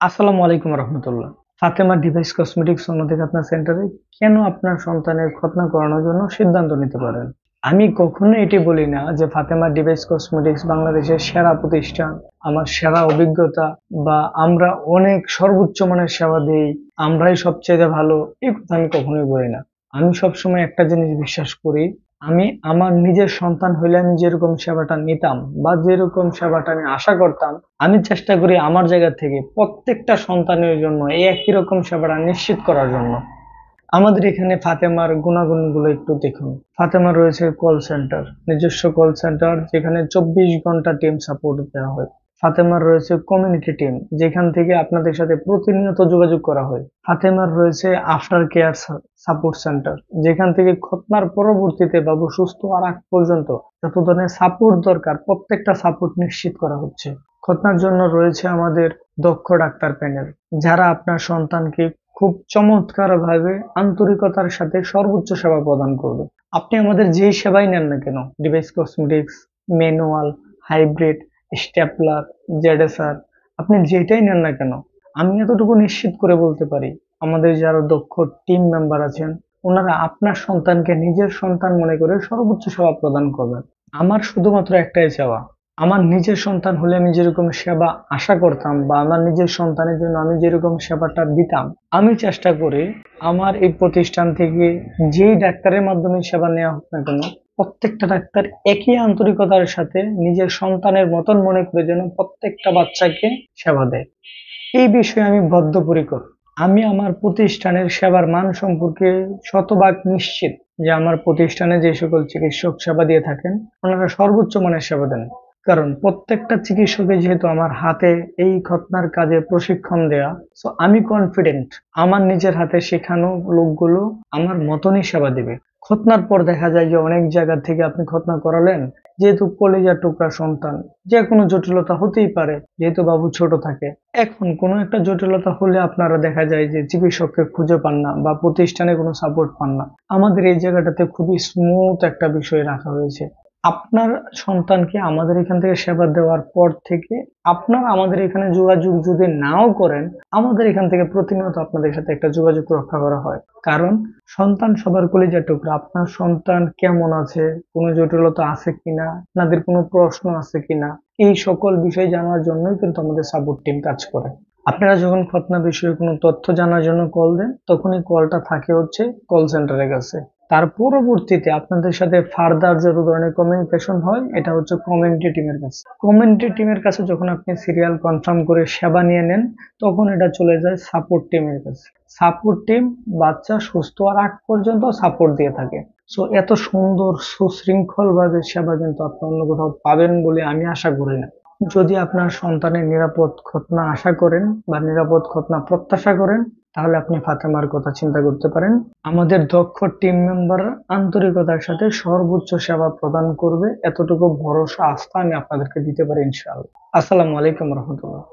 আসসালামু আলাইকুম রহমতুল্লাহ। Fatema device cosmetics অন্যদিকে আপনার সেন্টারে কেন আপনার সন্তানের খতনা করানোর জন্য সিদ্ধান্ত নিতে পারেন? আমি কখনো এটি বলি না যে ফাতেমা ডিভাইস কসমেটিক্স বাংলাদেশের সেরা প্রতিষ্ঠান, আমার সেরা অভিজ্ঞতা বা আমরা অনেক সর্বোচ্চ মানের সেবা দিই, আমরাই সবচেয়ে ভালো। এই কথা আমি কখনোই বলি না। আমি সবসময় একটা জিনিস বিশ্বাস করি, আমি আমার নিজের সন্তান হইলে আমি যেরকম সেবাটা নিতাম বা যেরকম সেবাটা আমি আশা করতাম, আমি চেষ্টা করি আমার জায়গা থেকে প্রত্যেকটা সন্তানের জন্য এই একই রকম সেবাটা নিশ্চিত করার জন্য। আমাদের এখানে ফাতেমার গুণাগুণগুলো একটু দেখুন। ফাতেমা রয়েছে কল সেন্টার, নিজস্ব কল সেন্টার যেখানে 24 ঘন্টা টিম সাপোর্ট দেওয়া হয়। ফাতেমার রয়েছে কমিউনিটি টিম, যেখান থেকে আপনাদের সাথে প্রতিনিয়ত যোগাযোগ করা হয়। ফাতেমার রয়েছে আফটার কেয়ার সাপোর্ট সেন্টার, যেখান থেকে খতনার পরবর্তীতে বাবু সুস্থ হওয়ার আগ পর্যন্ত যত ধরনের সাপোর্ট দরকার প্রত্যেকটা সাপোর্ট নিশ্চিত করা হচ্ছে। খতনার জন্য রয়েছে আমাদের দক্ষ ডাক্তার প্যানেল, যারা আপনার সন্তানকে খুব চমৎকারভাবে আন্তরিকতার সাথে সর্বোচ্চ সেবা প্রদান করবে। আপনি আমাদের যেই সেবাই নেন না কেন, device cosmetics, manual, hybrid, stapler, ZSR, আপনি যেটাই নেন না কেন, আমি এতটুকু নিশ্চিত করে বলতে পারি, আমাদের যারা দক্ষ টিম মেম্বার আছেন, ওনারা আপনার সন্তানকে নিজের সন্তান মনে করে সর্বোচ্চ সেবা প্রদান করবেন। আমার শুধুমাত্র একটাই চাওয়া, আমার নিজের সন্তান হলে আমি যেরকম সেবা আশা করতাম বা আমার নিজের সন্তানের জন্য আমি যেরকম সেবাটা দিতাম, আমি চেষ্টা করি আমার এই প্রতিষ্ঠান থেকে যেই ডাক্তারের মাধ্যমে সেবা নেওয়া হোক না কেন, প্রত্যেকটা ডাক্তার একই আন্তরিকতার সাথে নিজের সন্তানের মতন মনে করে যেন প্রত্যেকটা বাচ্চাকে সেবা দেয়। এই বিষয়ে আমি বদ্ধপরিকর। আমি আমার প্রতিষ্ঠানের সেবার মান সম্পর্কে শতভাগ নিশ্চিত যে আমার প্রতিষ্ঠানে যে সকল চিকিৎসক সেবা দিয়ে থাকেন, ওনারা সর্বোচ্চ মানের সেবা দেন। কারণ প্রত্যেকটা চিকিৎসকের যেহেতু আমার হাতে এই খতনার কাজে প্রশিক্ষণ দেয়া, সো আমি কনফিডেন্ট আমার নিজের হাতে শেখানো লোকগুলো আমার মতনই সেবা দিবে। খতনার পর দেখা যায় যে অনেক জায়গা থেকে আপনি খতনা করালেন, যেহেতু কলিজার টুকরা সন্তান, যে কোনো জটিলতা হতেই পারে, যেহেতু বাবু ছোট থাকে। এখন কোনো একটা জটিলতা হলে আপনারা দেখা যায় যে চিকিৎসককে খুঁজে পান না বা প্রতিষ্ঠানে কোনো সাপোর্ট পান না। আমাদের এই জায়গাটাতে খুবই স্মুথ একটা বিষয় রাখা হয়েছে। আপনার সন্তানকে আমাদের এখান থেকে সেবা দেওয়ার পর থেকে আপনার আমাদের এখানে যোগাযোগ যদি নাও করেন, আমাদের এখান থেকে প্রতিনিয়ত আপনাদের সাথে একটা যোগাযোগ রক্ষা করা হয়। কারণ সন্তান সবার কলিজার টুকরা। আপনার সন্তান কেমন আছে, কোনো জটিলতা আছে কিনা, আপনাদের কোনো প্রশ্ন আছে কিনা, এই সকল বিষয় জানার জন্যই কিন্তু আমাদের সাপোর্ট টিম কাজ করে। আপনারা যখন খতনা বিষয়ে কোনো তথ্য জানার জন্য কল দেন, তখনই কলটা থাকে হচ্ছে কল সেন্টারের কাছে। তার পরবর্তীতে আপনাদের সাথে ফার্দার যত ধরনের কমিউনিকেশন হয়, এটা হচ্ছে কমিউনিটি টিমের কাছে। কমিউনিটি টিমের কাছে যখন আপনি সিরিয়াল কনফার্ম করে সেবা নিয়ে নেন, তখন এটা চলে যায় সাপোর্ট টিমের কাছে। সাপোর্ট টিম বাচ্চা সুস্থ হওয়ার আগ পর্যন্ত সাপোর্ট দিয়ে থাকে। সো এত সুন্দর সুশৃঙ্খল ভাবে সেবা কিন্তু আপনি অন্য কোথাও পাবেন বলে আমি আশা করি না। যদি আপনার সন্তানের নিরাপদ খতনা আশা করেন বা নিরাপদ খতনা প্রত্যাশা করেন, তাহলে আপনি ফাতেমার কথা চিন্তা করতে পারেন। আমাদের দক্ষ টিম মেম্বার আন্তরিকতার সাথে সর্বোচ্চ সেবা প্রদান করবে, এতটুকু ভরসা আস্থা আমি আপনাদেরকে দিতে পারি ইনশাআল্লাহ। আসসালামু আলাইকুম রহমতুল্লাহ।